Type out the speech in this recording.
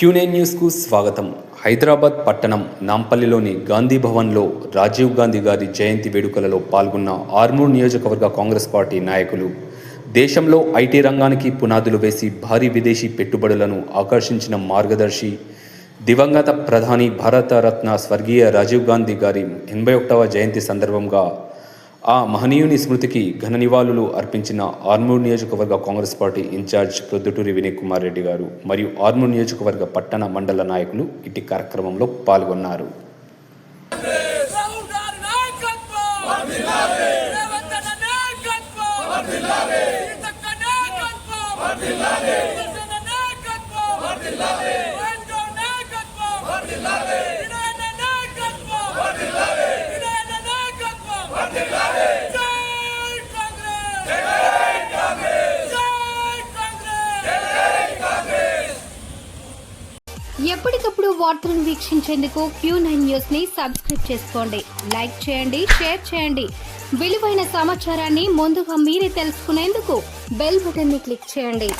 Q9 న్యూస్కు స్వాగతం. హైదరాబాద్ పట్టణం నాంపల్లిలోని గాంధీ భవన్లో రాజీవ్ గాంధీ గారి జయంతి వేడుకలలో పాల్గొన్న ఆర్మూర్ నియోజకవర్గ కాంగ్రెస్ పార్టీ నాయకులు దేశంలో ఐటీ రంగానికి పునాదులు వేసి భారీ విదేశీ పెట్టుబడులను ఆకర్షించిన మార్గదర్శి దివంగత ప్రధాని భారతరత్న స్వర్గీయ రాజీవ్ గాంధీ గారి 81వ జయంతి సందర్భంగా ఆ మహనీయుని స్మృతికి ఘన నివాళులు అర్పించిన ఆర్మూర్ నియోజకవర్గ కాంగ్రెస్ పార్టీ ఇన్ఛార్జ్ ప్రొద్దుటూరి వినయ్ కుమార్ రెడ్డి గారు మరియు ఆర్మూర్ నియోజకవర్గ పట్టణ మండల నాయకులు ఇట్టి కార్యక్రమంలో పాల్గొన్నారు. ఎప్పటికప్పుడు వార్తలను వీక్షించేందుకు Q9 న్యూస్ ని సబ్స్క్రైబ్ చేసుకోండి, లైక్ చేయండి, షేర్ చేయండి. విలువైన సమాచారాన్ని ముందుగా మీరే తెలుసుకునేందుకు బెల్ బటన్ ని క్లిక్ చేయండి.